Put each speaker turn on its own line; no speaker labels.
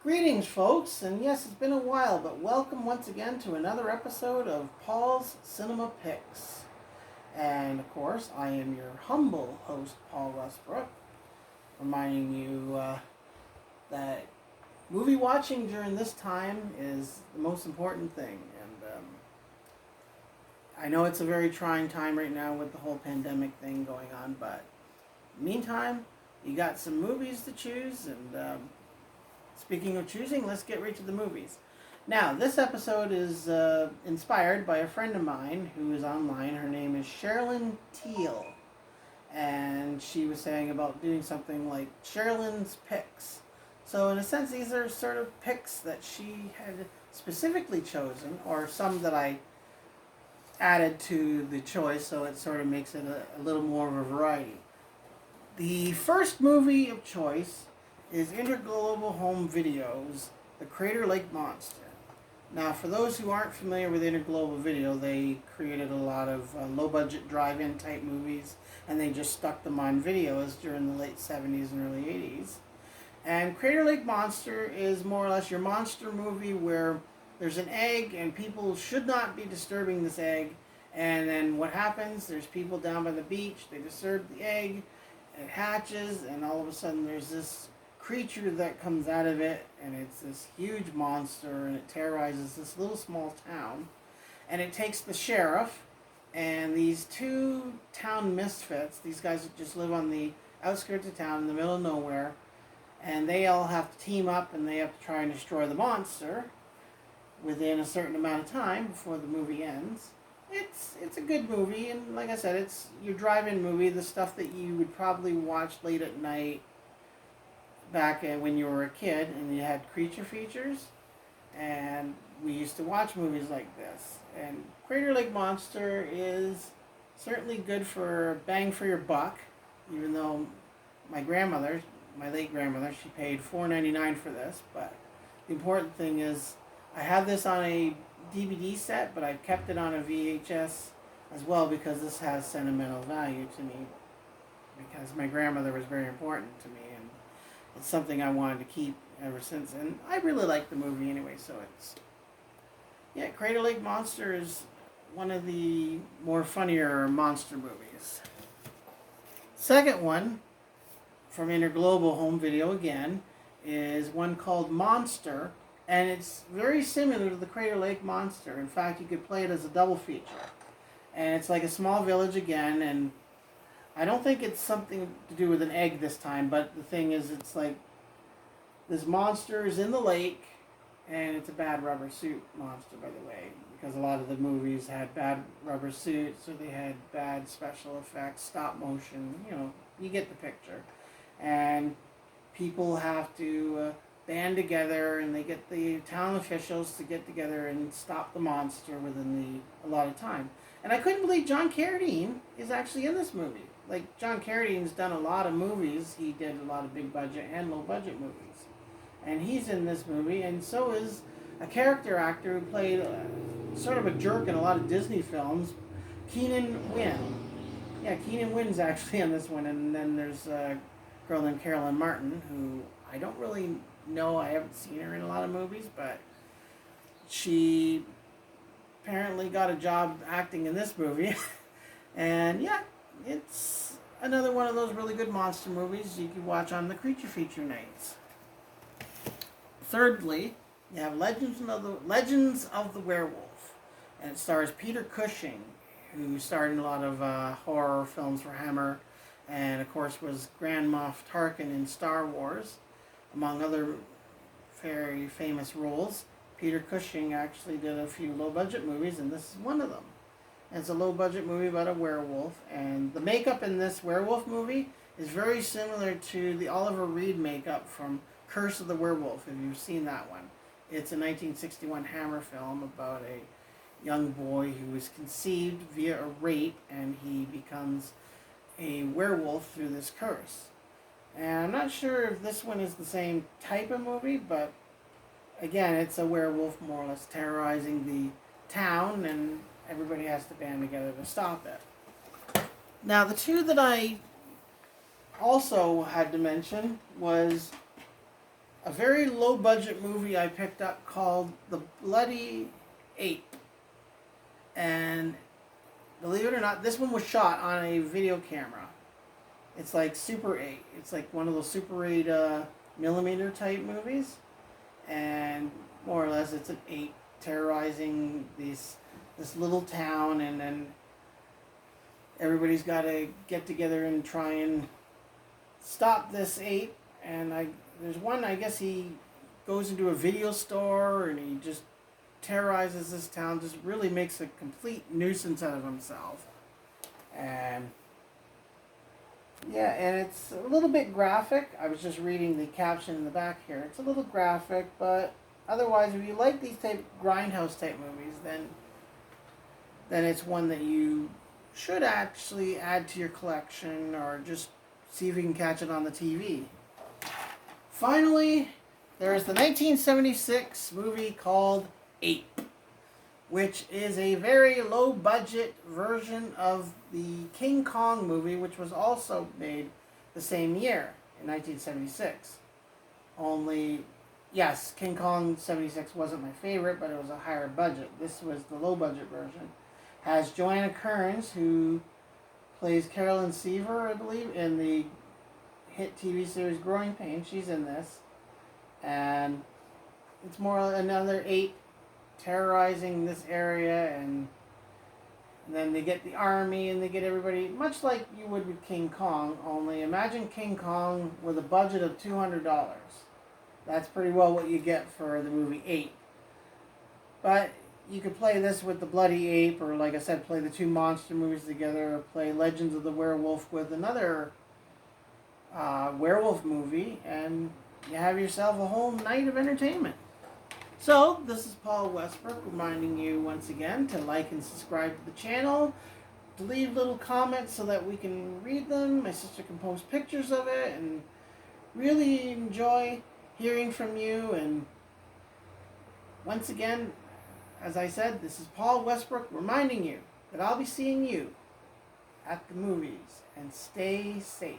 Greetings, folks, and yes, it's been a while, but welcome once again to another episode of Paul's Cinema Picks. And of course, I am your humble host, Paul Westbrook, reminding you that movie watching during this time is the most important thing. And I know it's a very trying time right now with the whole pandemic thing going on, but meantime, you got some movies to choose, and speaking of choosing, let's get right to the movies. Now, this episode is inspired by a friend of mine who is online. Her name is Sherilyn Teal. And she was saying about doing something like Sherilyn's Picks. So, in a sense, these are sort of picks that she had specifically chosen, or some that I added to the choice, so it sort of makes it a little more of a variety. The first movie of choice is Interglobal Home Video's The Crater Lake Monster. Now, for those who aren't familiar with Interglobal Video, they created a lot of low-budget drive-in type movies, and they just stuck them on videos during the late 70s and early 80s. And Crater Lake Monster is more or less your monster movie where there's an egg, and people should not be disturbing this egg. And then what happens? There's people down by the beach, they disturb the egg, it hatches, and all of a sudden there's this creature that comes out of it, and it's this huge monster, and it terrorizes this little small town. And it takes the sheriff and these two town misfits. These guys that just live on the outskirts of town in the middle of nowhere, and they all have to team up, and they have to try and destroy the monster within a certain amount of time before the movie ends. It's a good movie, and like I said, it's your drive-in movie, the stuff that you would probably watch late at night back when you were a kid and you had creature features, and we used to watch movies like this. And Crater Lake Monster is certainly good for bang for your buck, even though my late grandmother, she paid $4.99 for this. But the important thing is I have this on a DVD set, but I've kept it on a VHS as well because this has sentimental value to me, because my grandmother was very important to me, and it's something I wanted to keep ever since. And I really like the movie anyway, so Crater Lake Monster is one of the more funnier monster movies. Second one, from Interglobal Home Video again, is one called Monster, and it's very similar to the Crater Lake Monster. In fact, you could play it as a double feature. And it's like a small village again, and I don't think it's something to do with an egg this time, but the thing is, it's like this monster is in the lake, and it's a bad rubber suit monster, by the way, because a lot of the movies had bad rubber suits, or they had bad special effects, stop motion, you get the picture. And people have to band together, and they get the town officials to get together and stop the monster within the allotted time. And I couldn't believe John Carradine is actually in this movie. Like, John Carradine's done a lot of movies. He did a lot of big budget and low budget movies. And he's in this movie, and so is a character actor who played sort of a jerk in a lot of Disney films, Keenan Wynn. Yeah, Keenan Wynn's actually in this one. And then there's a girl named Carolyn Martin, who I don't really know. I haven't seen her in a lot of movies, but she apparently got a job acting in this movie. And yeah, it's another one of those really good monster movies you could watch on the creature feature nights. Thirdly, you have Legends of the Werewolf, and it stars Peter Cushing, who starred in a lot of horror films for Hammer, and of course was Grand Moff Tarkin in Star Wars, among other very famous roles. Peter Cushing actually did a few low-budget movies, and this is one of them. And it's a low-budget movie about a werewolf, and the makeup in this werewolf movie is very similar to the Oliver Reed makeup from Curse of the Werewolf, if you've seen that one. It's a 1961 Hammer film about a young boy who was conceived via a rape, and he becomes a werewolf through this curse. And I'm not sure if this one is the same type of movie, but again, it's a werewolf more or less terrorizing the town, and everybody has to band together to stop it. Now, the two that I also had to mention was a very low budget movie I picked up called The Bloody Ape. And believe it or not, this one was shot on a video camera. It's like Super 8. It's like one of those Super 8 millimeter type movies. And more or less it's an ape terrorizing this little town, and then everybody's got to get together and try and stop this ape. And there's one, I guess he goes into a video store and he just terrorizes this town, just really makes a complete nuisance out of himself. And yeah, and it's a little bit graphic. I was just reading the caption in the back here. It's a little graphic, but otherwise, if you like these type grindhouse type movies, then it's one that you should actually add to your collection, or just see if you can catch it on the TV. Finally, there's the 1976 movie called Ape, which is a very low budget version of the King Kong movie, which was also made the same year in 1976. Only, yes, King Kong 76 wasn't my favorite, but it was a higher budget. This was the low budget version. Has Joanna Kearns, who plays Carolyn Seaver, I believe, in the hit TV series Growing Pains. She's in this. And it's more another ape terrorizing this area, and then they get the army and they get everybody, much like you would with King Kong, only imagine King Kong with a budget of $200. That's pretty well what you get for the movie Ape. But you could play this with the Bloody Ape, or like I said, play the two monster movies together, or play Legends of the Werewolf with another werewolf movie, and you have yourself a whole night of entertainment. So, this is Paul Westbrook reminding you once again to like and subscribe to the channel, to leave little comments so that we can read them. My sister can post pictures of it, and really enjoy hearing from you. And once again, as I said, this is Paul Westbrook reminding you that I'll be seeing you at the movies, and stay safe.